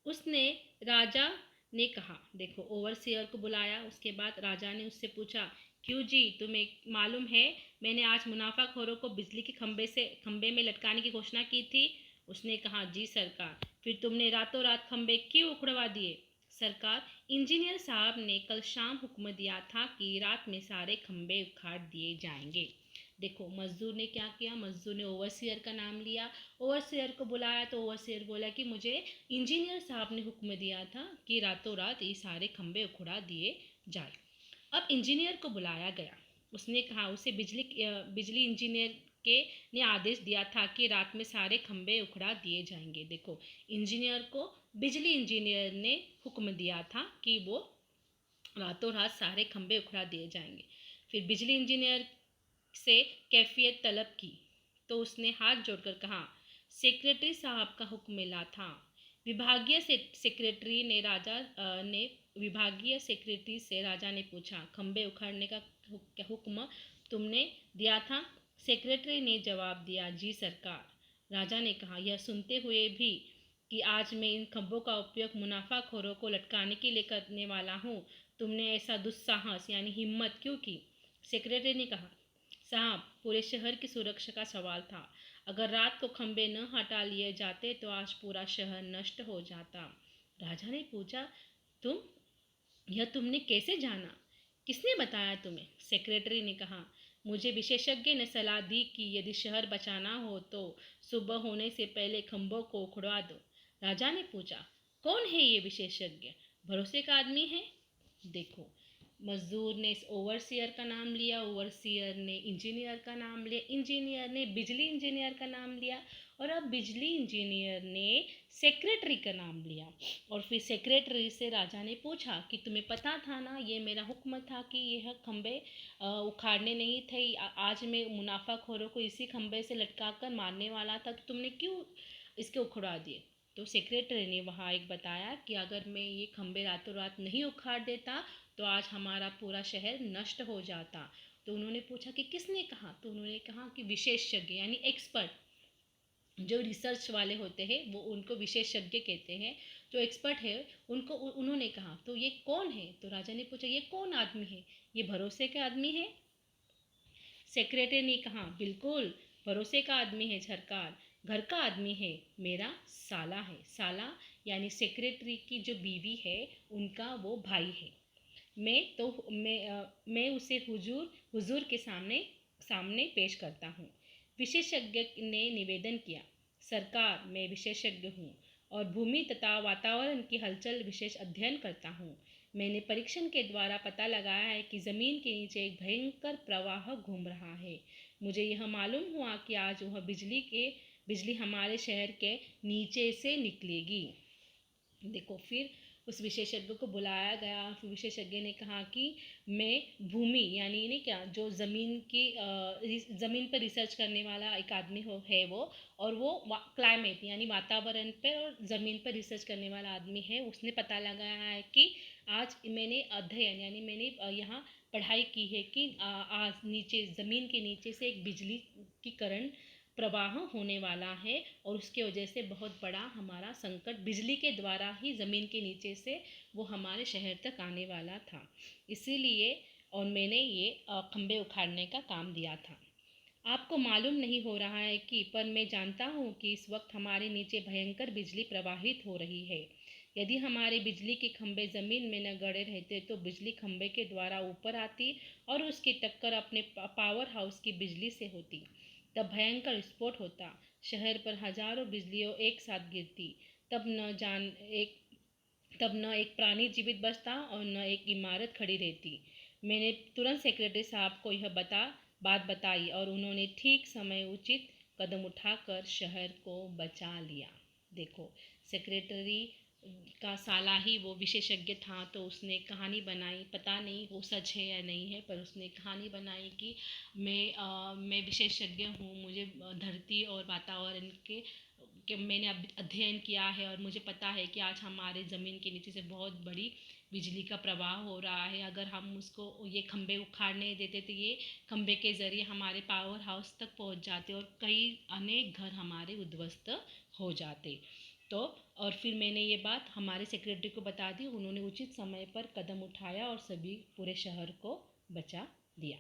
उसने राजा ने कहा, देखो ओवरसियर को बुलाया। उसके बाद राजा ने उससे पूछा, क्यों जी, तुम्हें मालूम है मैंने आज मुनाफाखोरों को बिजली के खंबे में लटकाने की घोषणा की थी। उसने कहा, जी सरकार। फिर तुमने रातों रात खंबे क्यों उखड़वा दिए? सरकार, इंजीनियर साहब ने कल शाम हुक्म दिया था कि रात में सारे खंबे उखाड़ दिए जाएंगे। देखो मजदूर ने क्या किया, मजदूर ने ओवरसियर का नाम लिया, ओवरसियर को बुलाया तो ओवरसियर बोला कि मुझे इंजीनियर साहब ने हुक्म दिया था कि रातों रात ये सारे खंबे उखड़ा दिए जाए। अब इंजीनियर को बुलाया गया। उसने कहा, उसे बिजली इंजीनियर के ने आदेश दिया था कि रात में सारे खंबे उखड़ा दिए जाएंगे। देखो इंजीनियर को बिजली इंजीनियर ने हुक्म दिया था कि वो रातों रात सारे खंबे उखड़ा दिए जाएंगे। फिर बिजली इंजीनियर से कैफियत तलब की तो उसने हाथ जोड़कर कहा, सेक्रेटरी साहब का हुक्म मिला था। विभागीय सेक्रेटरी ने विभागीय सेक्रेटरी से राजा ने पूछा, खंबे उखाड़ने का हुक्म तुमने दिया था? सेक्रेटरी ने जवाब दिया, जी सरकार। राजा ने कहा, यह सुनते हुए भी कि आज मैं इन खंभों का उपयोग मुनाफाखोरों को लटकाने के लिए करने वाला हूँ, तुमने ऐसा दुस्साहस यानी हिम्मत क्यों की? सेक्रेटरी ने कहा, साहब, पूरे शहर की सुरक्षा का सवाल था। अगर रात को खंबे न हटा लिए जाते तो आज पूरा शहर नष्ट हो जाता। राजा ने पूछा, यह तुमने कैसे जाना? किसने बताया तुम्हें? सेक्रेटरी ने कहा, मुझे विशेषज्ञ ने सलाह दी कि यदि शहर बचाना हो तो सुबह होने से पहले खंभों को उखड़वा दो। राजा ने पूछा, कौन है ये विशेषज्ञ? भरोसे का आदमी है? देखो मजदूर ने ओवरसियर का नाम लिया, ओवरसियर ने इंजीनियर का नाम लिया, इंजीनियर ने बिजली इंजीनियर का नाम लिया और अब बिजली इंजीनियर ने सेक्रेटरी का नाम लिया। और फिर सेक्रेटरी से राजा ने पूछा कि तुम्हें पता था ना, ये मेरा हुक्म था कि यह खंबे उखाड़ने नहीं थे, आज मैं मुनाफाखोरों को इसी खंबे से लटका कर मारने वाला था, तो तुमने क्यों इसके उखड़ा दिए? तो सेक्रेटरी ने वहाँ एक बताया कि अगर मैं ये खंबे रातों रात नहीं उखाड़ देता तो आज हमारा पूरा शहर नष्ट हो जाता। तो उन्होंने पूछा कि किसने कहा? तो उन्होंने कहा कि विशेषज्ञ यानी एक्सपर्ट, जो रिसर्च वाले होते हैं वो उनको विशेषज्ञ कहते हैं, जो एक्सपर्ट है उनको उन्होंने कहा। तो ये कौन है? तो राजा ने पूछा, ये कौन आदमी है? ये भरोसे का आदमी है? सेक्रेटरी ने कहा, बिल्कुल भरोसे का आदमी है सरकार, घर का आदमी है, मेरा साला है। साला यानी सेक्रेटरी की जो बीवी है उनका वो भाई है। मैं उसे हुजूर के सामने सामने पेश करता हूँ। विशेषज्ञ ने निवेदन किया, सरकार, मैं विशेषज्ञ हूँ और भूमि तथा वातावरण की हलचल विशेष अध्ययन करता हूँ। मैंने परीक्षण के द्वारा पता लगाया है कि ज़मीन के नीचे एक भयंकर प्रवाह घूम रहा है। मुझे यह मालूम हुआ कि आज वह बिजली हमारे शहर के नीचे से निकलेगी। देखो फिर उस विशेषज्ञ को बुलाया गया। फिर विशेषज्ञ ने कहा कि मैं भूमि यानी नहीं क्या, जो ज़मीन पर रिसर्च करने वाला एक आदमी है वो, और वो क्लाइमेट यानी वातावरण पर और ज़मीन पर रिसर्च करने वाला आदमी है। उसने पता लगाया है कि आज मैंने अध्ययन यानी मैंने यहाँ पढ़ाई की है कि आज नीचे ज़मीन के नीचे से एक बिजली की करंट प्रवाह होने वाला है और उसके वजह से बहुत बड़ा हमारा संकट बिजली के द्वारा ही ज़मीन के नीचे से वो हमारे शहर तक आने वाला था। इसीलिए और मैंने ये खंबे उखाड़ने का काम दिया था। आपको मालूम नहीं हो रहा है कि पर मैं जानता हूँ कि इस वक्त हमारे नीचे भयंकर बिजली प्रवाहित हो रही है। यदि हमारे बिजली के खंभे ज़मीन में न गड़े रहते तो बिजली खंभे के द्वारा ऊपर आती और उसकी टक्कर अपने पावर हाउस की बिजली से होती। तब भयंकर विस्फोट होता, शहर पर हजारों बिजलियों एक साथ गिरती। तब न एक प्राणी जीवित बचता और न एक इमारत खड़ी रहती। मैंने तुरंत सेक्रेटरी साहब को यह बात बताई और उन्होंने ठीक समय उचित कदम उठाकर शहर को बचा लिया। देखो सेक्रेटरी का साला ही वो विशेषज्ञ था, तो उसने कहानी बनाई, पता नहीं वो सच है या नहीं है, पर उसने कहानी बनाई कि मैं विशेषज्ञ हूँ, मुझे धरती और वातावरण के मैंने अध्ययन किया है और मुझे पता है कि आज हमारे ज़मीन के नीचे से बहुत बड़ी बिजली का प्रवाह हो रहा है। अगर हम उसको ये खंभे उखाड़ने देते तो ये खंभे के ज़रिए हमारे पावर हाउस तक पहुंच जाते और कई अनेक घर हमारे उद्ध्वस्त हो जाते। तो और फिर मैंने ये बात हमारे सेक्रेटरी को बता दी, उन्होंने उचित समय पर कदम उठाया और सभी पूरे शहर को बचा दिया।